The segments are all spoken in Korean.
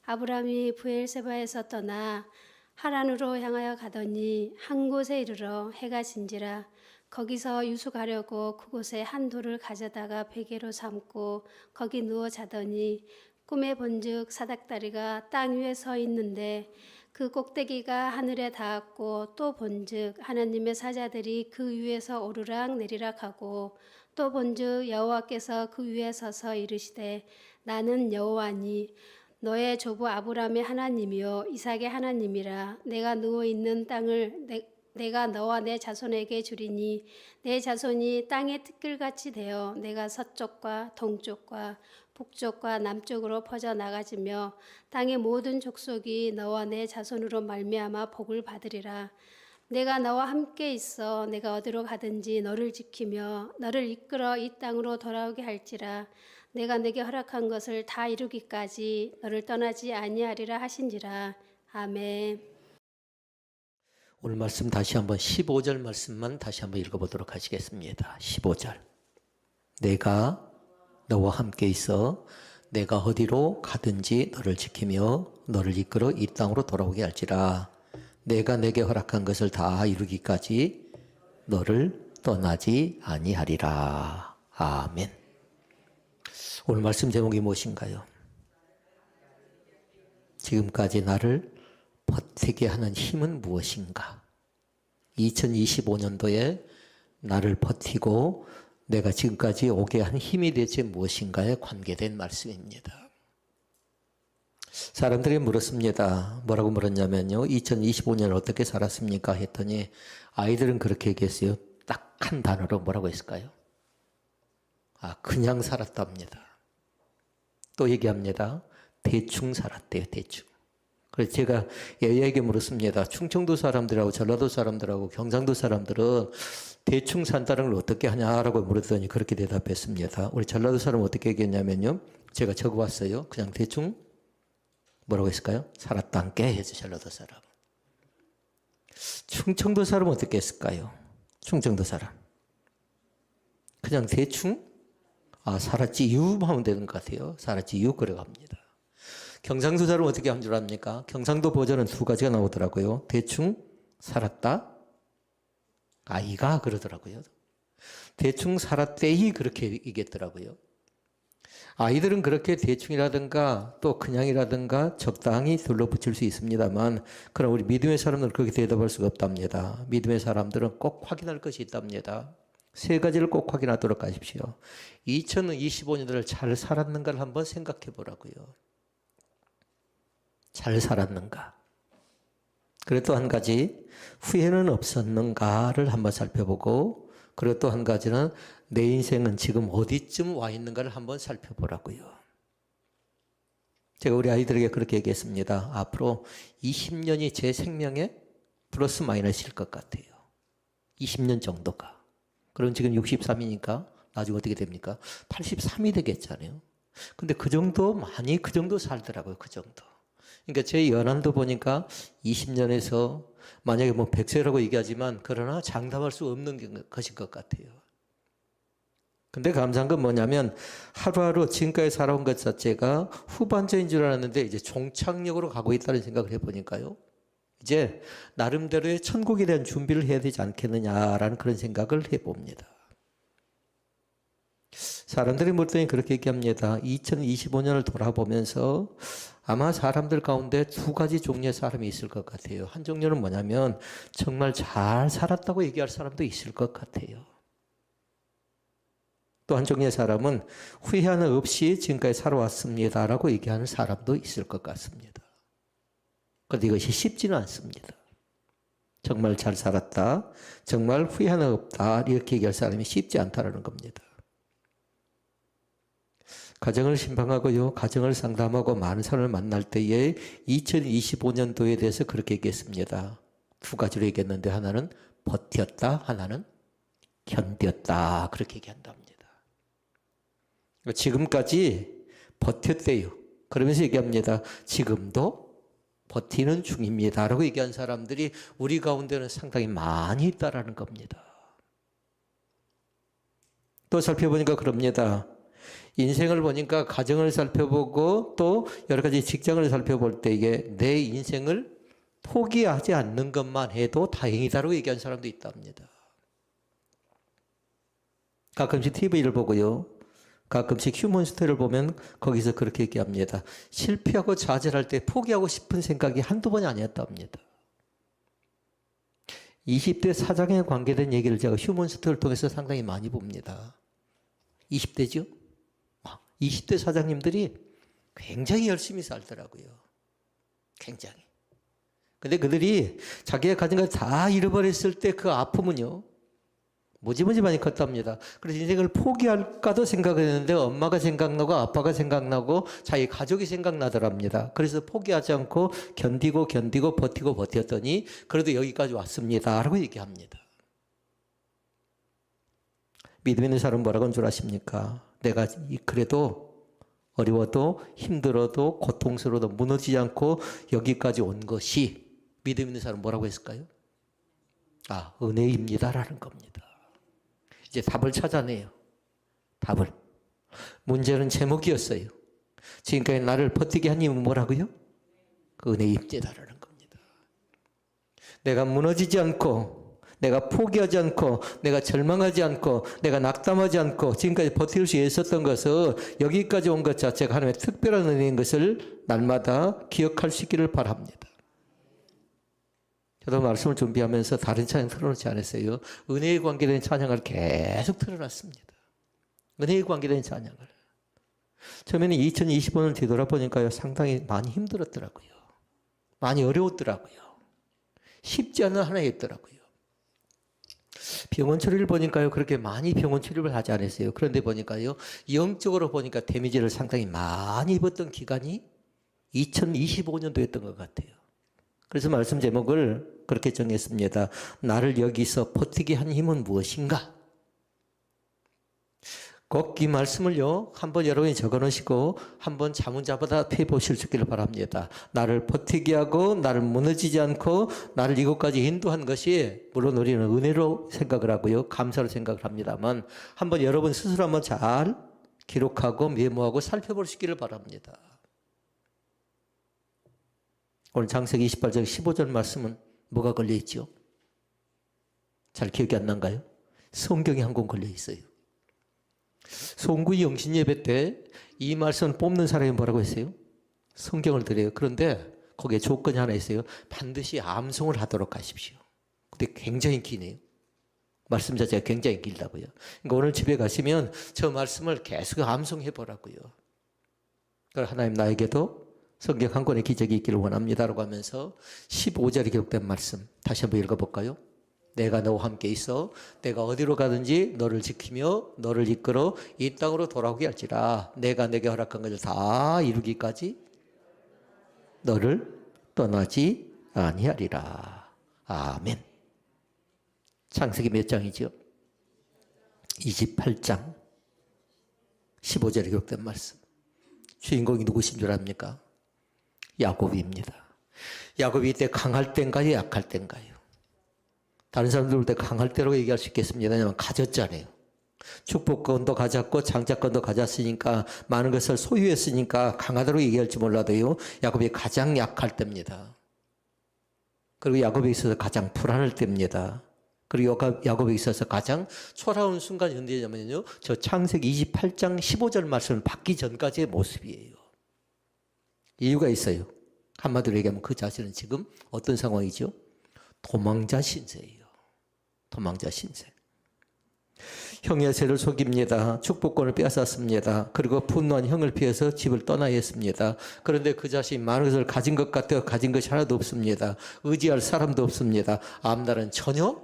아브라함이 브엘세바에서 떠나 하란으로 향하여 가더니 한 곳에 이르러 해가 진지라. 거기서 유숙하려고 그곳에 한 돌을 가져다가 베개로 삼고 거기 누워 자더니 꿈에 본즉 사닥다리가 땅 위에 서 있는데 그 꼭대기가 하늘에 닿았고, 또 본즉 하나님의 사자들이 그 위에서 오르락 내리락 하고, 또 본즉 여호와께서 그 위에 서서 이르시되 나는 여호와니 너의 조부 아브라함의 하나님이요 이삭의 하나님이라. 내가 누워 있는 땅을 내가 너와 내 자손에게 주리니 내 자손이 땅의 티끌같이 되어 내가 서쪽과 동쪽과 북쪽과 남쪽으로 퍼져 나가지며 땅의 모든 족속이 너와 내 자손으로 말미암아 복을 받으리라. 내가 너와 함께 있어 내가 어디로 가든지 너를 지키며 너를 이끌어 이 땅으로 돌아오게 할지라. 내가 내게 허락한 것을 다 이루기까지 너를 떠나지 아니하리라 하신지라. 아멘. 오늘 말씀 다시 한번 15절 말씀만 다시 한번 읽어보도록 하시겠습니다. 15절. 내가 너와 함께 있어 내가 어디로 가든지 너를 지키며 너를 이끌어 이 땅으로 돌아오게 할지라. 내가 내게 허락한 것을 다 이루기까지 너를 떠나지 아니하리라. 아멘. 오늘 말씀 제목이 무엇인가요? 지금까지 나를 버티게 하는 힘은 무엇인가? 2025년도에 나를 버티고 내가 지금까지 오게 한 힘이 대체 무엇인가에 관계된 말씀입니다. 사람들이 물었습니다. 뭐라고 물었냐면요. 2025년 어떻게 살았습니까? 했더니 아이들은 그렇게 얘기했어요. 딱 한 단어로 뭐라고 했을까요? 그냥 살았답니다. 또 얘기합니다. 대충 살았대요. 대충. 그래서 제가 여야에게 물었습니다. 충청도 사람들하고 전라도 사람들하고 경상도 사람들은 대충 산다는 걸 어떻게 하냐라고 물었더니 그렇게 대답했습니다. 우리 전라도 사람은 어떻게 얘기했냐면요. 제가 적어왔어요. 그냥 대충 뭐라고 했을까요? 살았단께 해서 전라도 사람. 충청도 사람은 어떻게 했을까요? 충청도 사람. 그냥 대충 살았지 유 하면 되는 것 같아요. 살았지 유 그래 갑니다. 경상도 사람은 어떻게 한 줄 압니까? 경상도 버전은 두 가지가 나오더라고요. 대충 살았다. 이가 그러더라고요. 대충 살았대이 그렇게 얘기했더라고요. 아이들은 그렇게 대충이라든가 또 그냥이라든가 적당히 둘러붙일 수 있습니다만 그럼 우리 믿음의 사람들은 그렇게 대답할 수가 없답니다. 믿음의 사람들은 꼭 확인할 것이 있답니다. 세 가지를 꼭 확인하도록 하십시오. 2025년도를 잘 살았는가를 한번 생각해 보라고요. 잘 살았는가? 그리고 또 한 가지 후회는 없었는가를 한번 살펴보고 그리고 또 한 가지는 내 인생은 지금 어디쯤 와 있는가를 한번 살펴보라고요. 제가 우리 아이들에게 그렇게 얘기했습니다. 앞으로 20년이 제 생명에 플러스 마이너스일 것 같아요. 20년 정도가. 그럼 지금 63이니까 나중에 어떻게 됩니까? 83이 되겠잖아요. 근데 그 정도 살더라고요. 그 정도. 그러니까 제 연한도 보니까 20년에서 만약에 100세라고 얘기하지만 그러나 장담할 수 없는 것인 것 같아요. 근데 감사한 건 뭐냐면 하루하루 지금까지 살아온 것 자체가 후반전인 줄 알았는데 이제 종착역으로 가고 있다는 생각을 해보니까요. 이제 나름대로의 천국에 대한 준비를 해야 되지 않겠느냐라는 그런 생각을 해봅니다. 사람들이 물더니 그렇게 얘기합니다. 2025년을 돌아보면서 아마 사람들 가운데 두 가지 종류의 사람이 있을 것 같아요. 한 종류는 뭐냐면 정말 잘 살았다고 얘기할 사람도 있을 것 같아요. 또 한 종류의 사람은 후회 하나 없이 지금까지 살아왔습니다라고 얘기하는 사람도 있을 것 같습니다. 그런데 이것이 쉽지는 않습니다. 정말 잘 살았다, 정말 후회 하나 없다 이렇게 얘기할 사람이 쉽지 않다는 겁니다. 가정을 신방하고요, 가정을 상담하고 많은 사람을 만날 때에 2025년도에 대해서 그렇게 얘기했습니다. 두 가지로 얘기했는데 하나는 버텼다, 하나는 견뎠다 그렇게 얘기한답니다. 지금까지 버텼대요. 그러면서 얘기합니다. 지금도 버티는 중입니다 라고 얘기한 사람들이 우리 가운데는 상당히 많이 있다라는 겁니다. 또 살펴보니까 그럽니다. 인생을 보니까 가정을 살펴보고 또 여러 가지 직장을 살펴볼 때 이게 내 인생을 포기하지 않는 것만 해도 다행이다라고 얘기한 사람도 있답니다. 가끔씩 TV를 보고요. 가끔씩 휴먼스토리를 보면 거기서 그렇게 얘기합니다. 실패하고 좌절할 때 포기하고 싶은 생각이 한두 번이 아니었답니다. 20대 사장에 관계된 얘기를 제가 휴먼스토리를 통해서 상당히 많이 봅니다. 20대죠? 20대 사장님들이 굉장히 열심히 살더라고요. 굉장히. 근데 그들이 자기가 가진 걸 다 잃어버렸을 때 그 아픔은요, 무지무지 많이 컸답니다. 그래서 인생을 포기할까도 생각했는데 엄마가 생각나고 아빠가 생각나고 자기 가족이 생각나더랍니다. 그래서 포기하지 않고 견디고 버티고 버텼더니 그래도 여기까지 왔습니다 라고 얘기합니다. 믿음 있는 사람은 뭐라고 하는 줄 아십니까? 내가 그래도 어려워도 힘들어도 고통스러워도 무너지지 않고 여기까지 온 것이 믿음 있는 사람은 뭐라고 했을까요? 은혜입니다라는 겁니다. 이제 답을 찾아내요. 답을. 문제는 제목이었어요. 지금까지 나를 버티게 한 힘은 뭐라고요? 은혜입니다라는 겁니다. 내가 무너지지 않고 내가 포기하지 않고 내가 절망하지 않고 내가 낙담하지 않고 지금까지 버틸 수 있었던 것은 여기까지 온 것 자체가 하나님의 특별한 은혜인 것을 날마다 기억할 수 있기를 바랍니다. 저도 말씀을 준비하면서 다른 찬양 틀어놓지 않았어요. 은혜에 관계된 찬양을 계속 틀어놨습니다. 은혜에 관계된 찬양을. 처음에는 2025년 뒤돌아보니까요, 상당히 많이 힘들었더라고요. 많이 어려웠더라고요. 쉽지 않은 한 해였더라고요. 병원 처리를 보니까요, 그렇게 많이 병원 치료를 하지 않았어요. 그런데 보니까요, 영적으로 보니까 데미지를 상당히 많이 입었던 기간이 2025년도였던 것 같아요. 그래서 말씀 제목을 그렇게 정했습니다. 나를 여기서 버티게 한 힘은 무엇인가? 꼭 이 말씀을요, 한번 여러분이 적어 놓으시고 한번 자문자마다 펴보실 수 있기를 바랍니다. 나를 버티게 하고 나를 무너지지 않고 나를 이곳까지 인도한 것이, 물론 우리는 은혜로 생각을 하고요, 감사로 생각을 합니다만, 한번 여러분 스스로 한번 잘 기록하고 메모하고 살펴볼 수 있기를 바랍니다. 오늘 창세기 28장 15절 말씀은 뭐가 걸려있죠? 잘 기억이 안 난가요? 성경에 한 권 걸려있어요. 송구이 영신예배 때 이 말씀 뽑는 사람이 뭐라고 했어요? 성경을 드려요. 그런데 거기에 조건이 하나 있어요. 반드시 암송을 하도록 하십시오. 근데 굉장히 기네요. 말씀 자체가 굉장히 길다고요. 그러니까 오늘 집에 가시면 저 말씀을 계속 암송해 보라고요. 그러니까 하나님 나에게도 성경 한 권의 기적이 있기를 원합니다라고 하면서 15절에 기록된 말씀 다시 한번 읽어볼까요? 내가 너와 함께 있어 내가 어디로 가든지 너를 지키며 너를 이끌어 이 땅으로 돌아오게 할지라. 내가 내게 허락한 것을 다 이루기까지 너를 떠나지 아니하리라. 아멘. 창세기 몇 장이죠? 28장 15절에 기록된 말씀. 주인공이 누구신 줄 압니까? 야곱입니다. 야곱이 이때 강할 때인가요? 약할 때인가요? 다른 사람들 볼 때 강할 때라고 얘기할 수 있겠습니다. 왜냐하면 가졌잖아요. 축복권도 가졌고 장자권도 가졌으니까 많은 것을 소유했으니까 강하다고 얘기할지 몰라도요, 야곱이 가장 약할 때입니다. 그리고 야곱에 있어서 가장 불안할 때입니다. 그리고 야곱에 있어서 가장 초라운 순간이 언제냐면요, 저 창세기 28장 15절 말씀을 받기 전까지의 모습이에요. 이유가 있어요. 한마디로 얘기하면 그 자신은 지금 어떤 상황이죠? 도망자 신세예요. 도망자 신세. 형의 세를 속입니다. 축복권을 빼앗았습니다. 그리고 분노한 형을 피해서 집을 떠나야 했습니다. 그런데 그 자신이 많은 것을 가진 것 같아요. 가진 것이 하나도 없습니다. 의지할 사람도 없습니다. 앞날은 전혀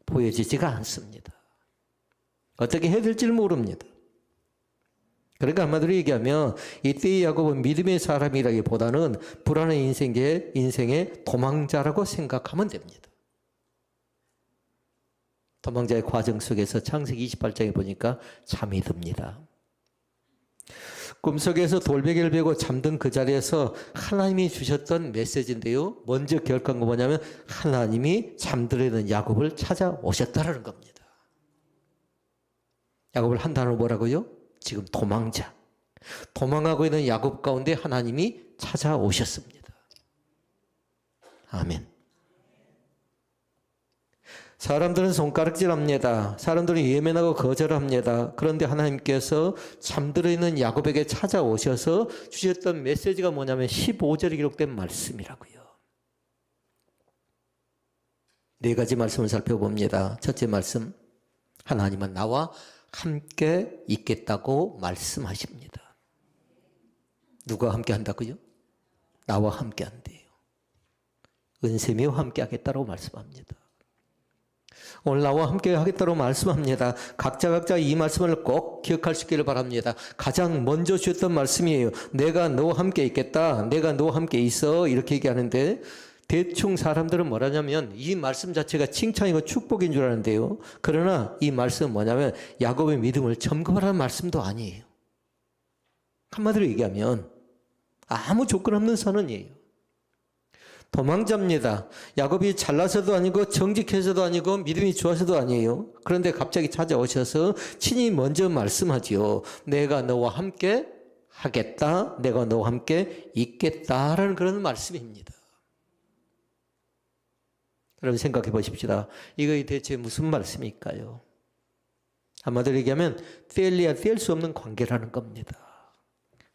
보여지지가 않습니다. 어떻게 해야 될지를 모릅니다. 그러니까 한마디로 얘기하면 이때의 야곱은 믿음의 사람이라기보다는 불안한 인생의 도망자라고 생각하면 됩니다. 도망자의 과정 속에서 창세기 28장에 보니까 잠이 듭니다. 꿈속에서 돌베개를 베고 잠든 그 자리에서 하나님이 주셨던 메시지인데요, 먼저 기억한 거 뭐냐면 하나님이 잠들어 있는 야곱을 찾아오셨다라는 겁니다. 야곱을 한 단어로 뭐라고요? 지금 도망자. 도망하고 있는 야곱 가운데 하나님이 찾아오셨습니다. 아멘. 사람들은 손가락질합니다. 사람들은 예민하고 거절합니다. 그런데 하나님께서 잠들어 있는 야곱에게 찾아오셔서 주셨던 메시지가 뭐냐면 15절에 기록된 말씀이라고요. 네 가지 말씀을 살펴봅니다. 첫째 말씀, 하나님은 나와 함께 있겠다고 말씀하십니다. 누가 함께 한다고요? 나와 함께 한대요. 은혜며 함께 하겠다고 말씀합니다. 오늘 나와 함께 하겠다고 말씀합니다. 각자 이 말씀을 꼭 기억할 수 있기를 바랍니다. 가장 먼저 주셨던 말씀이에요. 내가 너와 함께 있겠다. 내가 너와 함께 있어. 이렇게 얘기하는데 대충 사람들은 뭐라냐면 이 말씀 자체가 칭찬이고 축복인 줄 아는데요. 그러나 이 말씀은 뭐냐면 야곱의 믿음을 점검하라는 말씀도 아니에요. 한마디로 얘기하면 아무 조건 없는 선언이에요. 도망자입니다. 야곱이 잘나서도 아니고 정직해서도 아니고 믿음이 좋아서도 아니에요. 그런데 갑자기 찾아오셔서 친히 먼저 말씀하지요. 내가 너와 함께 하겠다. 내가 너와 함께 있겠다라는 그런 말씀입니다. 여러분 생각해 보십시다. 이거 대체 무슨 말씀일까요? 한마디로 얘기하면 뗄래야 뗄 수 없는 관계라는 겁니다.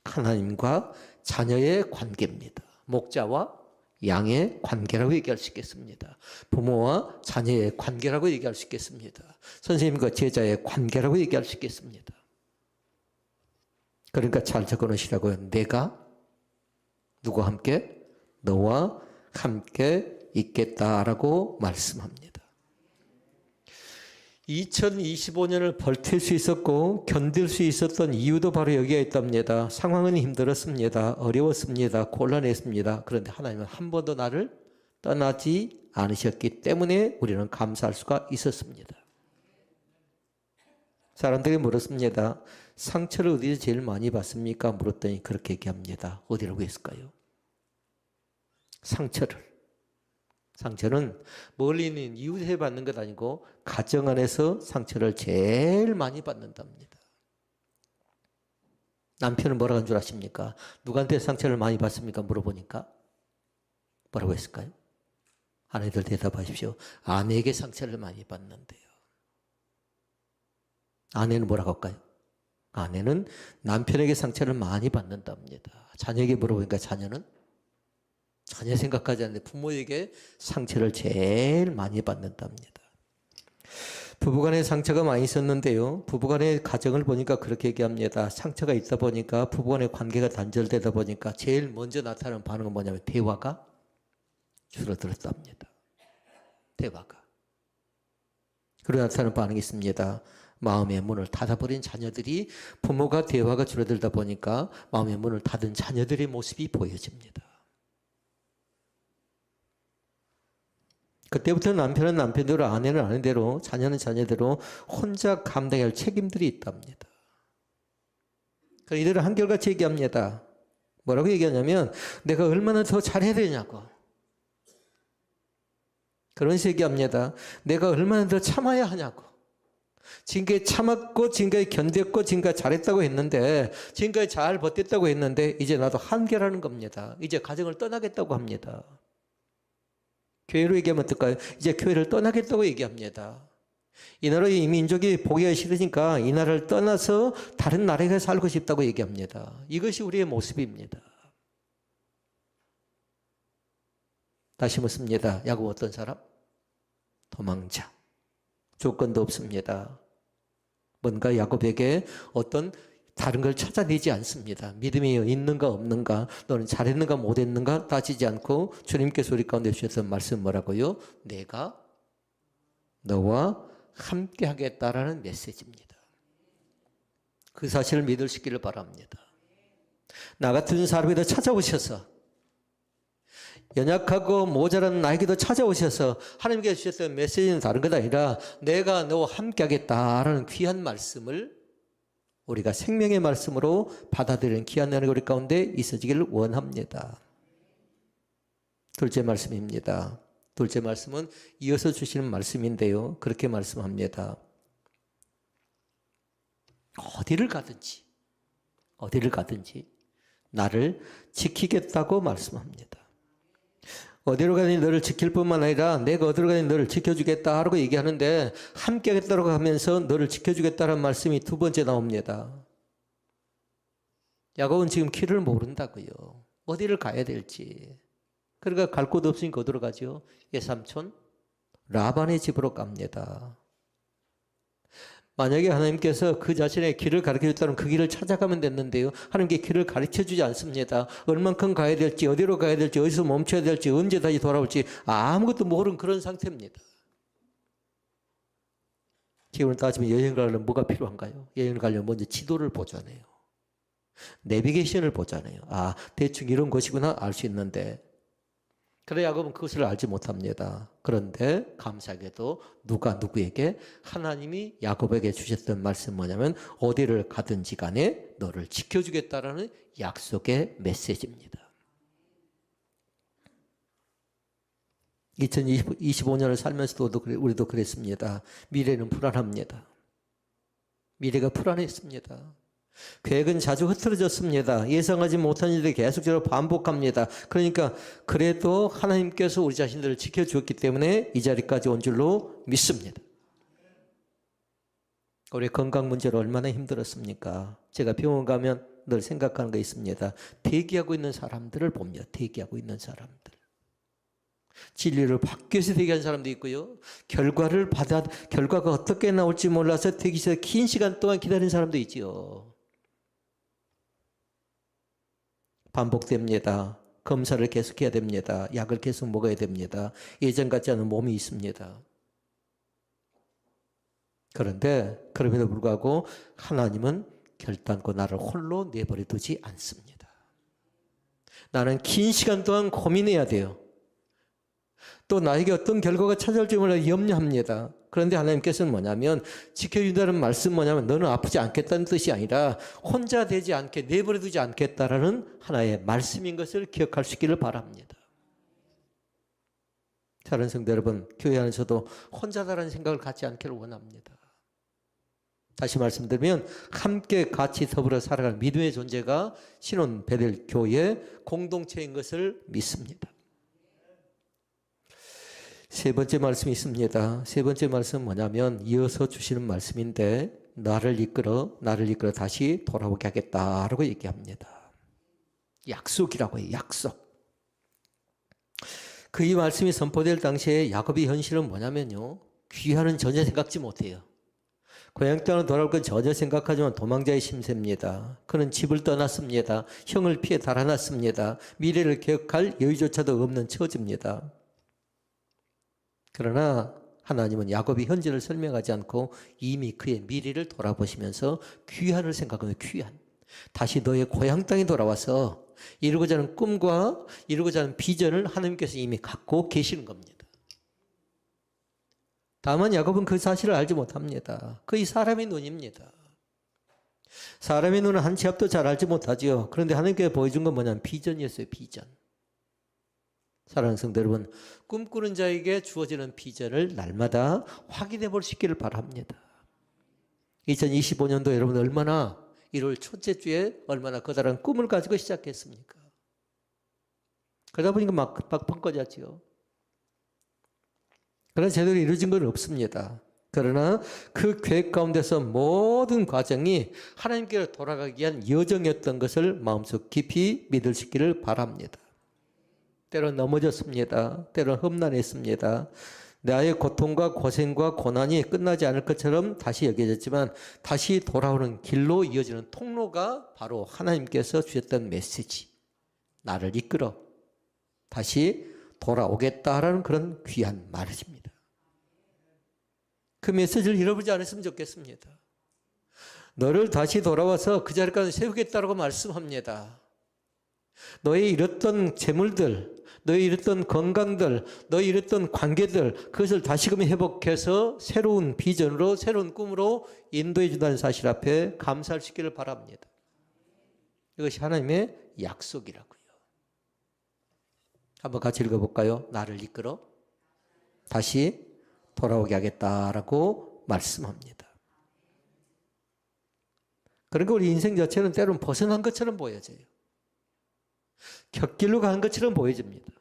하나님과 자녀의 관계입니다. 목자와 양의 관계라고 얘기할 수 있겠습니다. 부모와 자녀의 관계라고 얘기할 수 있겠습니다. 선생님과 제자의 관계라고 얘기할 수 있겠습니다. 그러니까 잘 적어놓으시라고요. 내가 누구와 함께? 너와 함께 있겠다라고 말씀합니다. 2025년을 버틸 수 있었고 견딜 수 있었던 이유도 바로 여기에 있답니다. 상황은 힘들었습니다. 어려웠습니다. 곤란했습니다. 그런데 하나님은 한 번도 나를 떠나지 않으셨기 때문에 우리는 감사할 수가 있었습니다. 사람들이 물었습니다. 상처를 어디서 제일 많이 받습니까? 물었더니 그렇게 얘기합니다. 어디라고 했을까요? 상처는 멀리 있는 이웃에 받는 것 아니고 가정 안에서 상처를 제일 많이 받는답니다. 남편은 뭐라고 한 줄 아십니까? 누구한테 상처를 많이 받습니까? 물어보니까 뭐라고 했을까요? 아내들 대답하십시오. 아내에게 상처를 많이 받는데요. 아내는 뭐라고 할까요? 아내는 남편에게 상처를 많이 받는답니다. 자녀에게 물어보니까 자녀는 전혀 생각하지 않는데 부모에게 상처를 제일 많이 받는답니다. 부부간에 상처가 많이 있었는데요. 부부간의 가정을 보니까 그렇게 얘기합니다. 상처가 있다 보니까 부부간의 관계가 단절되다 보니까 제일 먼저 나타나는 반응은 뭐냐면 대화가 줄어들었답니다. 대화가. 그리고 나타나는 반응이 있습니다. 마음의 문을 닫아버린 자녀들이 부모가 대화가 줄어들다 보니까 마음의 문을 닫은 자녀들의 모습이 보여집니다. 그때부터 남편은 남편대로 아내는 아내대로 자녀는 자녀대로 혼자 감당해야 할 책임들이 있답니다. 이들은 한결같이 얘기합니다. 뭐라고 얘기하냐면 내가 얼마나 더 잘해야 되냐고. 그러면서 얘기합니다. 내가 얼마나 더 참아야 하냐고. 지금까지 참았고 지금까지 견뎠고 지금까지 잘했다고 했는데 지금까지 잘 버텼다고 했는데 이제 나도 한계라는 겁니다. 이제 가정을 떠나겠다고 합니다. 교회로 얘기하면 어떨까요? 이제 교회를 떠나겠다고 얘기합니다. 이 나라의 이 민족이 보기가 싫으니까 이 나라를 떠나서 다른 나라에 살고 싶다고 얘기합니다. 이것이 우리의 모습입니다. 다시 묻습니다. 야곱 어떤 사람? 도망자. 조건도 없습니다. 뭔가 야곱에게 어떤 다른 걸 찾아내지 않습니다. 믿음이 있는가 없는가, 너는 잘했는가 못했는가 따지지 않고 주님께서 우리 가운데 주셨던 말씀 뭐라고요? 내가 너와 함께 하겠다라는 메시지입니다. 그 사실을 믿을 수 있기를 바랍니다. 나 같은 사람에도 찾아오셔서 연약하고 모자란 나에게도 찾아오셔서 하나님께서 주셨던 메시지는 다른 것 아니라 내가 너와 함께 하겠다라는 귀한 말씀을 우리가 생명의 말씀으로 받아들이는 귀한 은혜가 우리 가운데 있어지기를 원합니다. 둘째 말씀입니다. 둘째 말씀은 이어서 주시는 말씀인데요. 그렇게 말씀합니다. 어디를 가든지 나를 지키겠다고 말씀합니다. 어디로 가든지 너를 지킬 뿐만 아니라 내가 어디로 가든지 너를 지켜주겠다 하고 얘기하는데 함께 하겠다고 하면서 너를 지켜주겠다는 말씀이 두 번째 나옵니다. 야곱은 지금 길을 모른다고요. 어디를 가야 될지. 그러니까 갈 곳 없으니까 어디로 가죠? 외삼촌 라반의 집으로 갑니다. 만약에 하나님께서 그 자신의 길을 가르쳐 줬다면 그 길을 찾아가면 됐는데요. 하나님께 길을 가르쳐 주지 않습니다. 얼만큼 가야 될지, 어디로 가야 될지, 어디서 멈춰야 될지, 언제 다시 돌아올지 아무것도 모르는 그런 상태입니다. 지금은 따지면 여행을 가려면 뭐가 필요한가요? 여행을 가려면 먼저 지도를 보잖아요. 내비게이션을 보잖아요. 아, 대충 이런 곳이구나 알 수 있는데 그래 야곱은 그것을 알지 못합니다. 그런데 감사하게도 누가 누구에게 하나님이 야곱에게 주셨던 말씀 뭐냐면 어디를 가든지 간에 너를 지켜주겠다라는 약속의 메시지입니다. 2025년을 살면서도 우리도 그랬습니다. 미래는 불안합니다. 미래가 불안했습니다. 계획은 자주 흐트러졌습니다. 예상하지 못한 일들이 계속적으로 반복합니다. 그러니까 그래도 하나님께서 우리 자신들을 지켜주었기 때문에 이 자리까지 온 줄로 믿습니다. 우리 건강 문제로 얼마나 힘들었습니까? 제가 병원 가면 늘 생각하는 거 있습니다. 대기하고 있는 사람들을 봅니다. 대기하고 있는 사람들. 진리를 받기 위해서 대기하는 사람도 있고요. 결과가 어떻게 나올지 몰라서 대기실에서 긴 시간 동안 기다리는 사람도 있지요. 반복됩니다. 검사를 계속해야 됩니다. 약을 계속 먹어야 됩니다. 예전 같지 않은 몸이 있습니다. 그런데 그럼에도 불구하고 하나님은 결단코 나를 홀로 내버려 두지 않습니다. 나는 긴 시간 동안 고민해야 돼요. 또 나에게 어떤 결과가 찾아올지 몰라 염려합니다. 그런데 하나님께서는 뭐냐면 지켜준다는 말씀 뭐냐면 너는 아프지 않겠다는 뜻이 아니라 혼자 되지 않게 내버려 두지 않겠다라는 하나의 말씀인 것을 기억할 수 있기를 바랍니다. 사랑하는 성도 여러분, 교회 안에서도 혼자다라는 생각을 갖지 않기를 원합니다. 다시 말씀드리면 함께 같이 더불어 살아가는 믿음의 존재가 신혼 베델 교회 공동체인 것을 믿습니다. 세 번째 말씀이 있습니다. 세 번째 말씀은 뭐냐면 이어서 주시는 말씀인데 나를 이끌어 다시 돌아오게 하겠다라고 얘기합니다. 약속이라고 해요. 약속. 그 이 말씀이 선포될 당시에 야곱의 현실은 뭐냐면요. 귀환은 전혀 생각지 못해요. 고향 땅으로 돌아올 건 전혀 생각하지만 도망자의 심세입니다. 그는 집을 떠났습니다. 형을 피해 달아났습니다. 미래를 기억할 여유조차도 없는 처지입니다. 그러나 하나님은 야곱이 현재를 설명하지 않고 이미 그의 미래를 돌아보시면서 귀환을 생각하는 귀환. 다시 너의 고향 땅에 돌아와서 이루고자 하는 꿈과 이루고자 하는 비전을 하나님께서 이미 갖고 계시는 겁니다. 다만 야곱은 그 사실을 알지 못합니다. 그의 사람의 눈입니다. 사람의 눈은 한 치 앞도 잘 알지 못하지요. 그런데 하나님께서 보여준 건 뭐냐면 비전이었어요. 비전. 사랑하는 성도 여러분, 꿈꾸는 자에게 주어지는 비전을 날마다 확인해 볼 수 있기를 바랍니다. 2025년도 여러분 얼마나 1월 첫째 주에 얼마나 커다란 꿈을 가지고 시작했습니까? 그러다 보니까 막 펑퍼졌지요. 그러나 제대로 이루어진 건 없습니다. 그러나 그 계획 가운데서 모든 과정이 하나님께로 돌아가기 위한 여정이었던 것을 마음속 깊이 믿을 수 있기를 바랍니다. 때론 넘어졌습니다. 때론 험난했습니다. 나의 고통과 고생과 고난이 끝나지 않을 것처럼 다시 여겨졌지만 다시 돌아오는 길로 이어지는 통로가 바로 하나님께서 주셨던 메시지. 나를 이끌어 다시 돌아오겠다라는 그런 귀한 말입니다. 그 메시지를 잃어버리지 않았으면 좋겠습니다. 너를 다시 돌아와서 그 자리까지 세우겠다라고 말씀합니다. 너의 잃었던 재물들, 너의 잃었던 건강들, 너의 잃었던 관계들 그것을 다시금 회복해서 새로운 비전으로 새로운 꿈으로 인도해 준다는 사실 앞에 감사할 수 있기를 바랍니다. 이것이 하나님의 약속이라고요. 한번 같이 읽어볼까요? 나를 이끌어 다시 돌아오게 하겠다라고 말씀합니다. 그러니까 우리 인생 자체는 때로는 벗어난 것처럼 보여져요. 곁길로 가는 것처럼 보여집니다.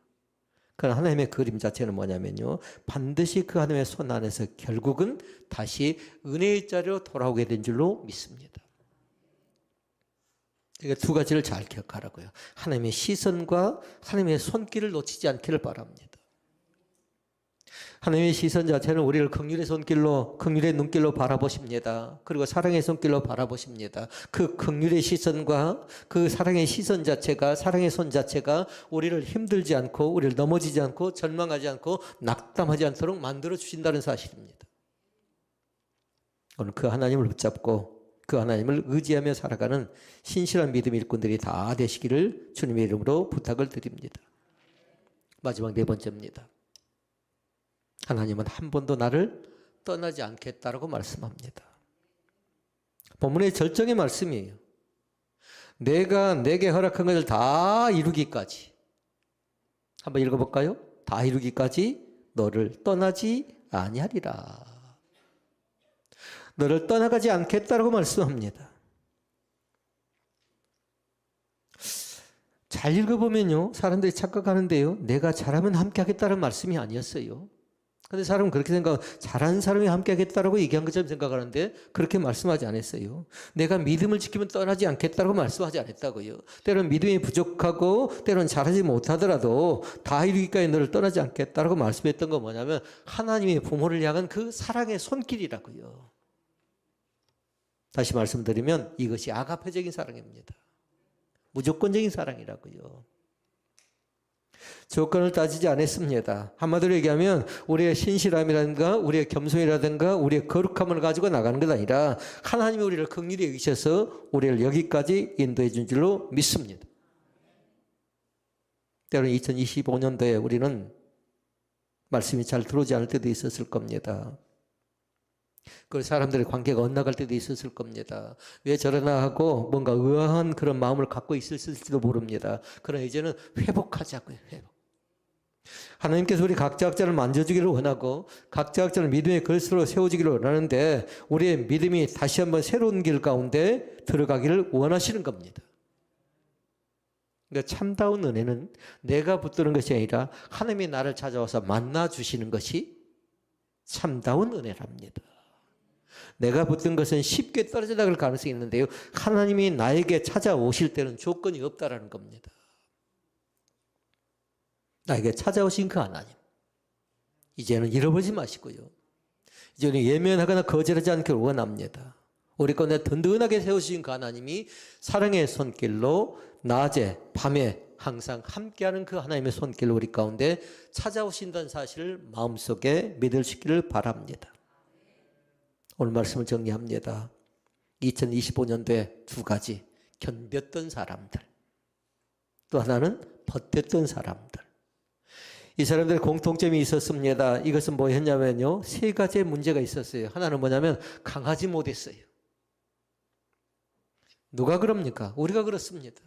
그러나 하나님의 그림 자체는 뭐냐면요, 반드시 그 하나님의 손 안에서 결국은 다시 은혜의 자리로 돌아오게 된 줄로 믿습니다. 그러니까 두 가지를 잘 기억하라고요. 하나님의 시선과 하나님의 손길을 놓치지 않기를 바랍니다. 하나님의 시선 자체는 우리를 긍휼의 손길로, 긍휼의 눈길로 바라보십니다. 그리고 사랑의 손길로 바라보십니다. 그 긍휼의 시선과 그 사랑의 시선 자체가, 사랑의 손 자체가 우리를 힘들지 않고, 우리를 넘어지지 않고, 절망하지 않고, 낙담하지 않도록 만들어 주신다는 사실입니다. 오늘 그 하나님을 붙잡고 그 하나님을 의지하며 살아가는 신실한 믿음의 일꾼들이 다 되시기를 주님의 이름으로 부탁을 드립니다. 마지막 네 번째입니다. 하나님은 한 번도 나를 떠나지 않겠다라고 말씀합니다. 본문의 절정의 말씀이에요. 내가 내게 허락한 것을 다 이루기까지, 한번 읽어볼까요? 다 이루기까지 너를 떠나지 아니하리라. 너를 떠나가지 않겠다라고 말씀합니다. 잘 읽어보면요, 사람들이 착각하는데요, 내가 잘하면 함께 하겠다는 말씀이 아니었어요. 근데 사람은 그렇게 생각하고, 잘하는 사람이 함께 하겠다라고 얘기한 것처럼 생각하는데 그렇게 말씀하지 않았어요. 내가 믿음을 지키면 떠나지 않겠다라고 말씀하지 않았다고요. 때로는 믿음이 부족하고 때로는 잘하지 못하더라도 다 이루기까지 너를 떠나지 않겠다라고 말씀했던 건 뭐냐면 하나님의 부모를 향한 그 사랑의 손길이라고요. 다시 말씀드리면 이것이 아가페적인 사랑입니다. 무조건적인 사랑이라고요. 조건을 따지지 않았습니다. 한마디로 얘기하면 우리의 신실함이라든가 우리의 겸손이라든가 우리의 거룩함을 가지고 나가는 것 아니라 하나님이 우리를 긍휼히 여기셔서 우리를 여기까지 인도해 준 줄로 믿습니다. 때로는 2025년도에 우리는 말씀이 잘 들어오지 않을 때도 있었을 겁니다. 그리고 사람들의 관계가 엇나갈 때도 있었을 겁니다. 왜 저러나 하고 뭔가 의아한 그런 마음을 갖고 있을지도 모릅니다. 그러나 이제는 회복하자고요. 회복. 하나님께서 우리 각자 각자를 만져주기를 원하고 각자 각자를 믿음의 걸스로 세워주기를 원하는데 우리의 믿음이 다시 한번 새로운 길 가운데 들어가기를 원하시는 겁니다. 그러니까 참다운 은혜는 내가 붙드는 것이 아니라 하나님이 나를 찾아와서 만나주시는 것이 참다운 은혜랍니다. 내가 붙든 것은 쉽게 떨어져 나갈 가능성이 있는데요, 하나님이 나에게 찾아오실 때는 조건이 없다라는 겁니다. 나에게 찾아오신 그 하나님, 이제는 잃어버리지 마시고요, 이제는 예면하거나 거절하지 않기를 원합니다. 우리 가운데 든든하게 세우신 그 하나님이 사랑의 손길로 낮에 밤에 항상 함께하는 그 하나님의 손길로 우리 가운데 찾아오신다는 사실을 마음속에 믿으시기를 바랍니다. 오늘 말씀을 정리합니다. 2025년도에 두 가지, 견뎠던 사람들, 또 하나는 버텼던 사람들. 이 사람들의 공통점이 있었습니다. 이것은 뭐였냐면요, 세 가지의 문제가 있었어요. 하나는 뭐냐면 강하지 못했어요. 누가 그럽니까? 우리가 그렇습니다.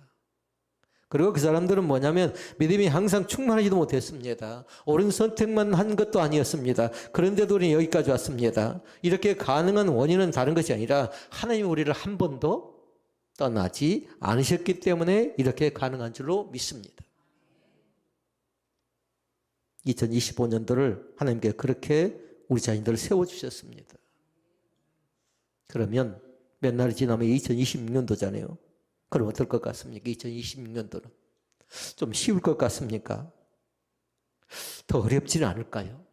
그리고 그 사람들은 뭐냐면 믿음이 항상 충만하지도 못했습니다. 옳은 선택만 한 것도 아니었습니다. 그런데도 우리는 여기까지 왔습니다. 이렇게 가능한 원인은 다른 것이 아니라 하나님이 우리를 한 번도 떠나지 않으셨기 때문에 이렇게 가능한 줄로 믿습니다. 2025년도를 하나님께 그렇게 우리 자신들을 세워주셨습니다. 그러면 몇 날이 지나면 2026년도잖아요. 그럼 어떨 것 같습니까? 2026년도는 좀 쉬울 것 같습니까? 더 어렵지는 않을까요?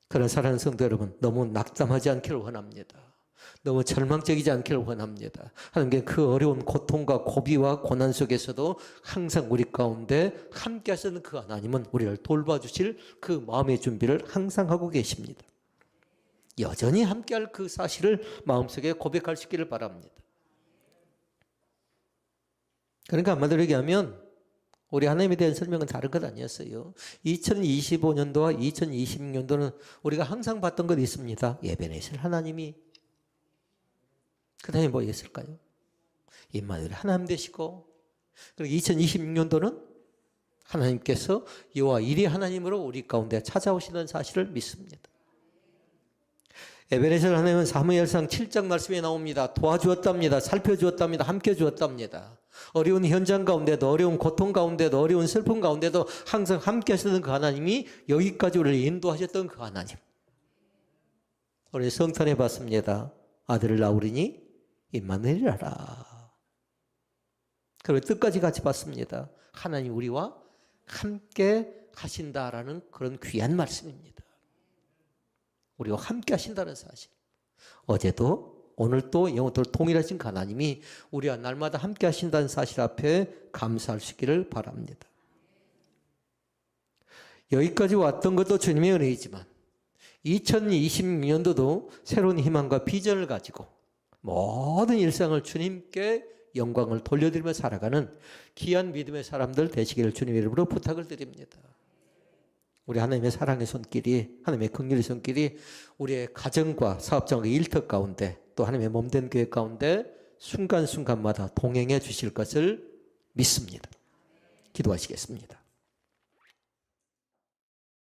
그런 사랑하는 성도 여러분, 너무 낙담하지 않기를 원합니다. 너무 절망적이지 않기를 원합니다. 하나님께 그 어려운 고통과 고비와 고난 속에서도 항상 우리 가운데 함께 하시는 그 하나님은 우리를 돌봐주실 그 마음의 준비를 항상 하고 계십니다. 여전히 함께할 그 사실을 마음속에 고백할 수 있기를 바랍니다. 그러니까 한마디로 얘기하면 우리 하나님에 대한 설명은 다른 것 아니었어요. 2025년도와 2026년도는 우리가 항상 봤던 것 있습니다. 예배내실 하나님이, 그 다음에 뭐였을까요? 임마누엘 하나님 되시고, 그리고 2026년도는 하나님께서 여호와 일의 하나님으로 우리 가운데 찾아오시는 사실을 믿습니다. 에베네zer 하나님은 사무엘상 7장 말씀에 나옵니다. 도와주었답니다. 살펴주었답니다. 함께 주었답니다. 어려운 현장 가운데도, 어려운 고통 가운데도, 어려운 슬픔 가운데도 항상 함께 하셨던 그 하나님이 여기까지 우리를 인도하셨던 그 하나님. 오늘 성탄해 봤습니다. 아들을 낳으리니 임마누엘이라. 그리고 뜻까지 같이 봤습니다. 하나님 우리와 함께 하신다라는 그런 귀한 말씀입니다. 우리와 함께 하신다는 사실. 어제도 오늘도 영원토록 동일하신 하나님이 우리와 날마다 함께 하신다는 사실 앞에 감사할 수 있기를 바랍니다. 여기까지 왔던 것도 주님의 은혜이지만 2026년도도 새로운 희망과 비전을 가지고 모든 일상을 주님께 영광을 돌려드리며 살아가는 귀한 믿음의 사람들 되시기를 주님의 이름으로 부탁을 드립니다. 우리 하나님의 사랑의 손길이, 하나님의 긍휼의 손길이 우리의 가정과 사업장과 일터 가운데 또 하나님의 몸된 교회 가운데 순간순간마다 동행해 주실 것을 믿습니다. 기도하시겠습니다.